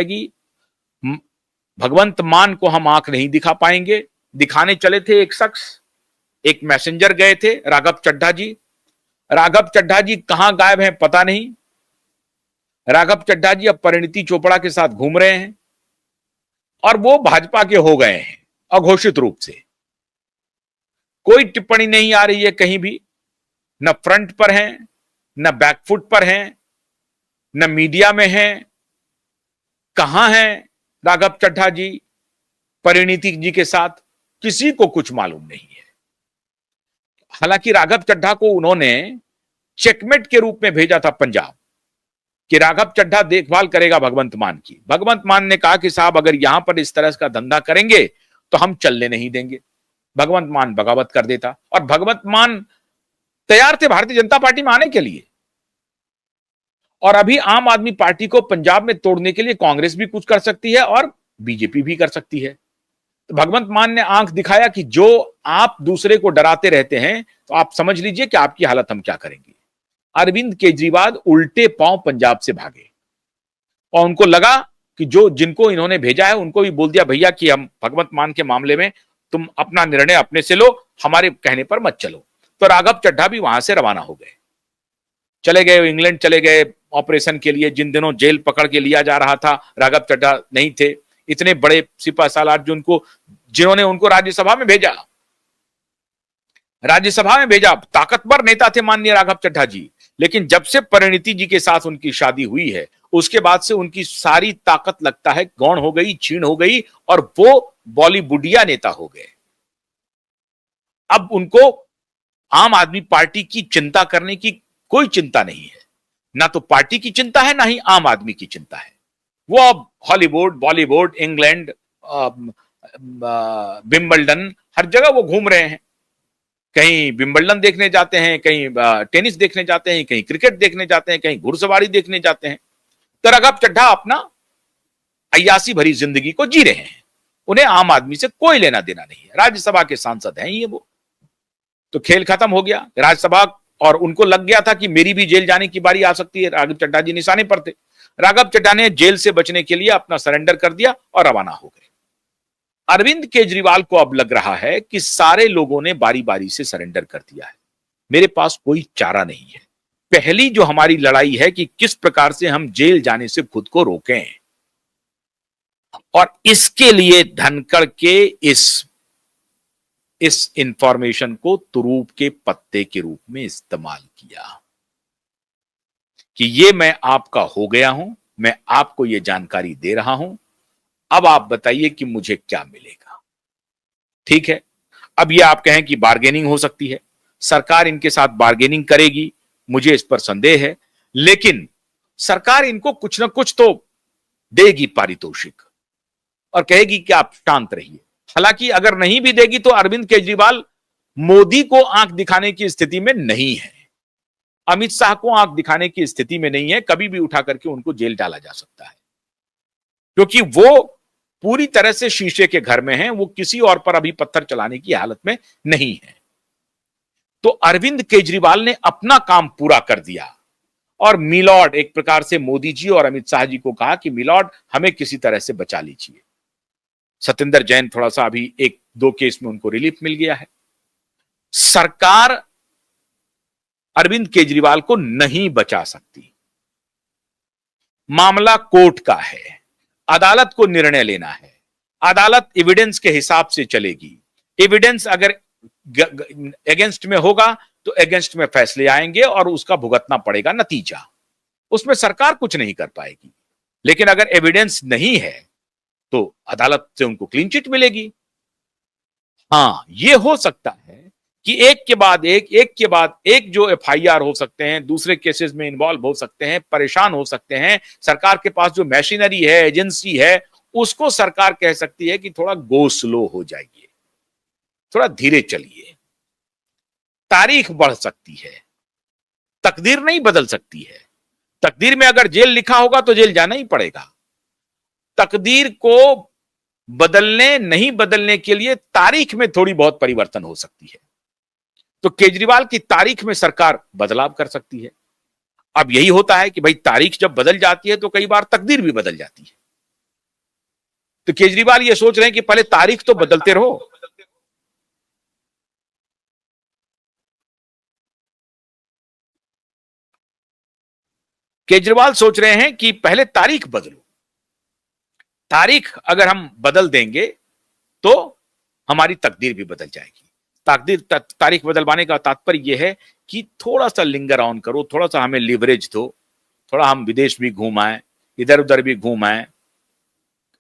जाएगी। भगवंत मान को हम आंख नहीं दिखा पाएंगे। दिखाने चले थे एक शख्स, एक मैसेंजर गए थे, राघव चड्ढा जी। राघव चड्ढा जी कहां गायब हैं पता नहीं। राघव चड्ढा जी अब परिणीति चोपड़ा के साथ घूम रहे हैं और वो भाजपा के हो गए हैं अघोषित रूप से। कोई टिप्पणी नहीं आ रही है कहीं भी, न फ्रंट पर हैं, न बैकफुट पर हैं, न मीडिया में हैं। कहां हैं राघव चड्ढा जी परिणीति जी के साथ, किसी को कुछ मालूम नहीं है। हालांकि राघव चड्ढा को उन्होंने चेकमेट के रूप में भेजा था पंजाब कि राघव चड्ढा देखभाल करेगा भगवंत मान की। भगवंत मान ने कहा कि साहब अगर यहां पर इस तरह का धंधा करेंगे तो हम चलने नहीं देंगे। भगवंत मान बगावत कर देता और भगवंत मान तैयार थे भारतीय जनता पार्टी में आने के लिए। और अभी आम आदमी पार्टी को पंजाब में तोड़ने के लिए कांग्रेस भी कुछ कर सकती है और बीजेपी भी कर सकती है। तो भगवंत मान ने आंख दिखाया कि जो आप दूसरे को डराते रहते हैं तो आप समझ लीजिए कि आपकी हालत हम क्या करेंगे। अरविंद केजरीवाल उल्टे पांव पंजाब से भागे और उनको लगा कि जो जिनको इन्होंने भेजा है उनको भी बोल दिया भैया कि हम भगवंत मान के मामले में तुम अपना निर्णय अपने से लो, हमारे कहने पर मत चलो। तो राघव चड्ढा भी वहां से रवाना हो गए, चले गए इंग्लैंड, चले गए ऑपरेशन के लिए। जिन दिनों जेल पकड़ के लिया जा रहा था राघव चड्ढा नहीं थे। इतने बड़े सिपा सालार जिन्होंने उनको राज्यसभा में भेजा, ताकतवर नेता थे माननीय राघव चड्ढा जी। लेकिन जब से परिणीति जी के साथ उनकी शादी हुई है उसके बाद से उनकी सारी ताकत लगता है गौण हो गई, छीण हो गई और वो बॉलीवुडिया नेता हो गए। अब उनको आम आदमी पार्टी की चिंता करने की कोई चिंता नहीं है, ना तो पार्टी की चिंता है ना ही आम आदमी की चिंता है। वो अब हॉलीवुड, बॉलीवुड, इंग्लैंड, विंबलडन, हर जगह वो घूम रहे हैं। कहीं विंबलडन देखने जाते हैं, कहीं टेनिस देखने जाते हैं, कहीं क्रिकेट देखने जाते हैं, कहीं घुड़सवारी देखने जाते हैं। तो राघव चड्ढा अपना अय्यासी भरी जिंदगी को जी रहे हैं। उन्हें आम आदमी से कोई लेना देना नहीं है। राज्यसभा के सांसद हैं ये वो। तो खेल खत्म हो गया राज्यसभा, और उनको लग गया था कि मेरी भी जेल जाने की बारी आ सकती है। राघव चड्ढा जी निशाने पर थे। राघव चड्ढा ने जेल से बचने के लिए अपना सरेंडर कर दिया और रवाना हो गए। अरविंद केजरीवाल को अब लग रहा है कि सारे लोगों ने बारी बारी से सरेंडर कर दिया है, मेरे पास कोई चारा नहीं है। पहली जो हमारी लड़ाई है कि किस प्रकार से हम जेल जाने से खुद को रोकें, और इसके लिए धनखड़ के इस इंफॉर्मेशन को तुरूप के पत्ते के रूप में इस्तेमाल किया कि ये मैं आपका हो गया हूं, मैं आपको ये जानकारी दे रहा हूं, अब आप बताइए कि मुझे क्या मिलेगा। ठीक है, अब ये आप कहें कि बार्गेनिंग हो सकती है, सरकार इनके साथ बार्गेनिंग करेगी, मुझे इस पर संदेह है, लेकिन सरकार इनको कुछ ना कुछ तो देगी पारितोषिक और कहेगी कि आप शांत रहिए। हालांकि अगर नहीं भी देगी तो अरविंद केजरीवाल मोदी को आंख दिखाने की स्थिति में नहीं है, अमित शाह को आंख दिखाने की स्थिति में नहीं है। कभी भी उठा करके उनको जेल डाला जा सकता है, क्योंकि वो पूरी तरह से शीशे के घर में हैं, वो किसी और पर अभी पत्थर चलाने की हालत में नहीं है। तो अरविंद केजरीवाल ने अपना काम पूरा कर दिया और मिलॉर्ड एक प्रकार से मोदी जी और अमित शाह जी को कहा कि मिलॉर्ड हमें किसी तरह से बचा लीजिए। सत्येंद्र जैन थोड़ा सा अभी एक दो केस में उनको रिलीफ मिल गया है। सरकार अरविंद केजरीवाल को नहीं बचा सकती। मामला कोर्ट का है, अदालत को निर्णय लेना है, अदालत एविडेंस के हिसाब से चलेगी। एविडेंस अगर अगेंस्ट में होगा तो अगेंस्ट में फैसले आएंगे और उसका भुगतना पड़ेगा नतीजा, उसमें सरकार कुछ नहीं कर पाएगी। लेकिन अगर एविडेंस नहीं है तो अदालत से उनको क्लीन चिट मिलेगी। हां, यह हो सकता है कि एक के बाद एक जो एफआईआर हो सकते हैं, दूसरे केसेस में इन्वॉल्व हो सकते हैं, परेशान हो सकते हैं। सरकार के पास जो मशीनरी है, एजेंसी है, उसको सरकार कह सकती है कि थोड़ा गो स्लो हो जाइए, थोड़ा धीरे चलिए। तारीख बढ़ सकती है, तकदीर नहीं बदल सकती है। तकदीर में अगर जेल लिखा होगा तो जेल जाना ही पड़ेगा। तकदीर को बदलने नहीं बदलने के लिए तारीख में थोड़ी बहुत परिवर्तन हो सकती है। तो केजरीवाल की तारीख में सरकार बदलाव कर सकती है। अब यही होता है कि भाई तारीख जब बदल जाती है तो कई बार तकदीर भी बदल जाती है। तो केजरीवाल ये सोच रहे हैं कि पहले तारीख तो बदलते रहो। केजरीवाल सोच रहे हैं कि पहले तारीख बदलो, तारीख अगर हम बदल देंगे तो हमारी तकदीर भी बदल जाएगी। तारीख बदलवाने का तात्पर्य यह है कि थोड़ा सा लिंगर ऑन करो, थोड़ा सा हमें लिवरेज दो, थोड़ा हम विदेश भी घूम आए, इधर उधर भी घूम आए।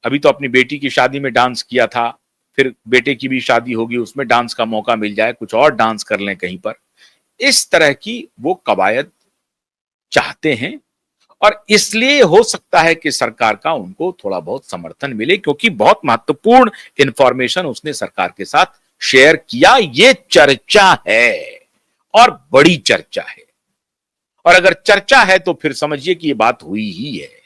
अभी तो अपनी बेटी की शादी में डांस किया था, फिर बेटे की भी शादी होगी, उसमें डांस का मौका मिल जाए, कुछ और डांस कर लें कहीं पर। इस तरह की वो कवायद चाहते हैं और इसलिए हो सकता है कि सरकार का उनको थोड़ा बहुत समर्थन मिले, क्योंकि बहुत महत्वपूर्ण इंफॉर्मेशन उसने सरकार के साथ शेयर किया। ये चर्चा है और बड़ी चर्चा है, और अगर चर्चा है तो फिर समझिए कि ये बात हुई ही है।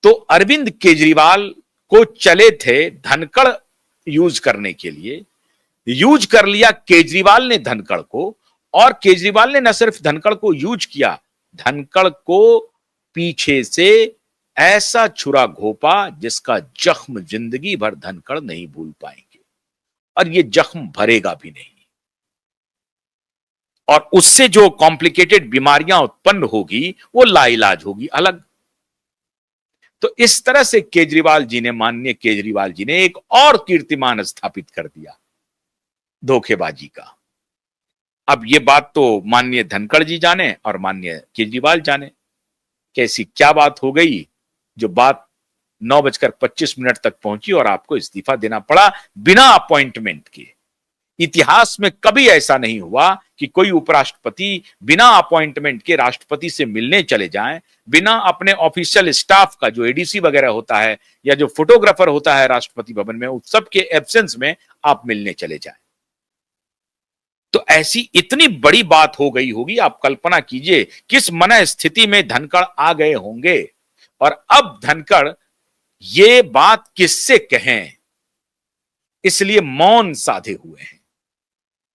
तो अरविंद केजरीवाल को चले थे धनखड़ यूज करने के लिए, यूज कर लिया केजरीवाल ने धनखड़ को, और केजरीवाल ने न सिर्फ धनखड़ को यूज किया, धनखड़ को पीछे से ऐसा छुरा घोंपा जिसका जख्म जिंदगी भर धनखड़ नहीं भूल पाएंगे, और ये जख्म भरेगा भी नहीं, और उससे जो कॉम्प्लिकेटेड बीमारियां उत्पन्न होगी वो लाइलाज होगी अलग। तो इस तरह से केजरीवाल जी ने, माननीय केजरीवाल जी ने एक और कीर्तिमान स्थापित कर दिया धोखेबाजी का। अब ये बात तो माननीय धनखड़ जी जाने और माननीय केजरीवाल जाने कैसी क्या बात हो गई, जो बात 9:25 तक पहुंची और आपको इस्तीफा देना पड़ा बिना अपॉइंटमेंट के। इतिहास में कभी ऐसा नहीं हुआ कि कोई उपराष्ट्रपति बिना अपॉइंटमेंट के राष्ट्रपति से मिलने चले जाएं, बिना अपने ऑफिशियल स्टाफ का, जो एडीसी वगैरह होता है या जो फोटोग्राफर होता है राष्ट्रपति भवन में, उस सब के एब्सेंस में आप मिलने चले जाएं। तो ऐसी इतनी बड़ी बात हो गई होगी, आप कल्पना कीजिए किस मन स्थिति में धनखड़ आ गए होंगे। और अब धनखड़ ये बात किससे कहें, इसलिए मौन साधे हुए हैं,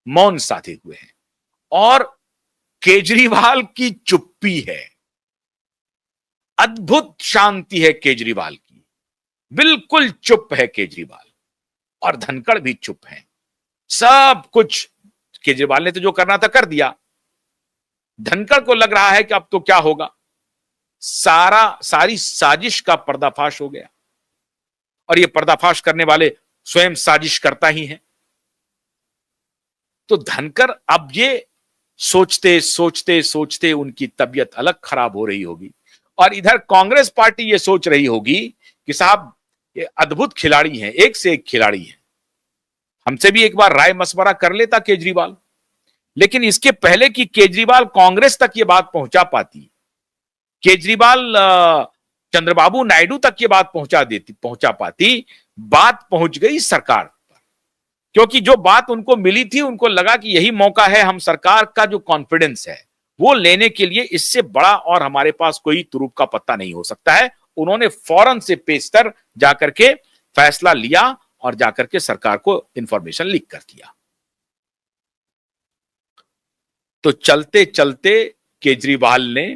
मौन साधे हुए हैं। और केजरीवाल की चुप्पी है, अद्भुत शांति है केजरीवाल की, बिल्कुल चुप है केजरीवाल, और धनखड़ भी चुप है। सब कुछ केजरीवाल ने तो जो करना था कर दिया, धनखड़ को लग रहा है कि अब तो क्या होगा, सारी साजिश का पर्दाफाश हो गया, और ये पर्दाफाश करने वाले स्वयं साजिश करता ही है। तो धनखड़ अब ये सोचते सोचते सोचते उनकी तबीयत अलग खराब हो रही होगी, और इधर कांग्रेस पार्टी ये सोच रही होगी कि साहब ये अद्भुत खिलाड़ी हैं, एक से एक खिलाड़ी हैं, हमसे भी एक बार राय मशवरा कर लेता केजरीवाल। लेकिन इसके पहले कि केजरीवाल कांग्रेस तक ये बात पहुंचा पाती, केजरीवाल चंद्रबाबू नायडू तक ये बात पहुंचा पाती, बात पहुंच गई सरकार पर। क्योंकि जो बात उनको मिली थी, उनको लगा कि यही मौका है, हम सरकार का जो कॉन्फिडेंस है वो लेने के लिए, इससे बड़ा और हमारे पास कोई तुरुप का पत्ता नहीं हो सकता है। उन्होंने फौरन से पेशतर जाकर के फैसला लिया और जाकर के सरकार को इंफॉर्मेशन लीक कर दिया। तो चलते चलते केजरीवाल ने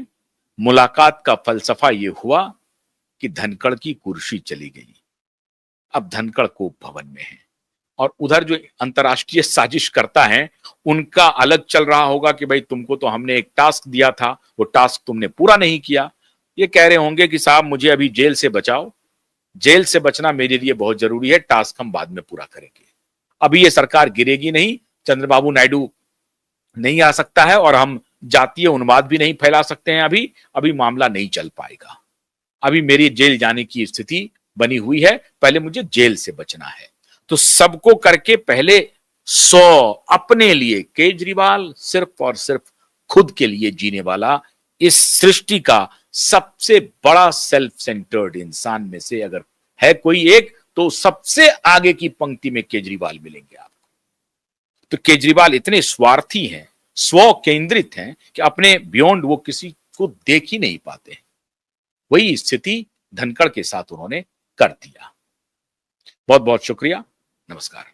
मुलाकात का फलसफा यह हुआ कि धनखड़ की कुर्सी चली गई, अब धनखड़ कोप भवन में है, और उधर जो अंतर्राष्ट्रीय साजिश करता है उनका अलग चल रहा होगा कि भाई तुमको तो हमने एक टास्क दिया था, वो टास्क तुमने पूरा नहीं किया। ये कह रहे होंगे कि साहब मुझे अभी जेल से बचाओ, जेल से बचना मेरे लिए बहुत जरूरी है, टास्क हम बाद में पूरा करेंगे। अभी ये सरकार गिरेगी नहीं, चंद्रबाबू नायडू नहीं आ सकता है, और हम जातीय उन्माद भी नहीं फैला सकते हैं। अभी मामला नहीं चल पाएगा, अभी मेरी जेल जाने की स्थिति बनी हुई है, पहले मुझे जेल से बचना है। तो सबको करके पहले 100 अपने लिए, केजरीवाल सिर्फ और सिर्फ खुद के लिए जीने वाला, इस सृष्टि का सबसे बड़ा सेल्फ सेंटर्ड इंसान में से अगर है कोई एक, तो सबसे आगे की पंक्ति में केजरीवाल मिलेंगे आपको। तो केजरीवाल इतने स्वार्थी हैं, स्व केंद्रित हैं कि अपने बियॉन्ड वो किसी को देख ही नहीं पाते हैं। वही स्थिति धनखड़ के साथ उन्होंने कर दिया। बहुत बहुत शुक्रिया, नमस्कार।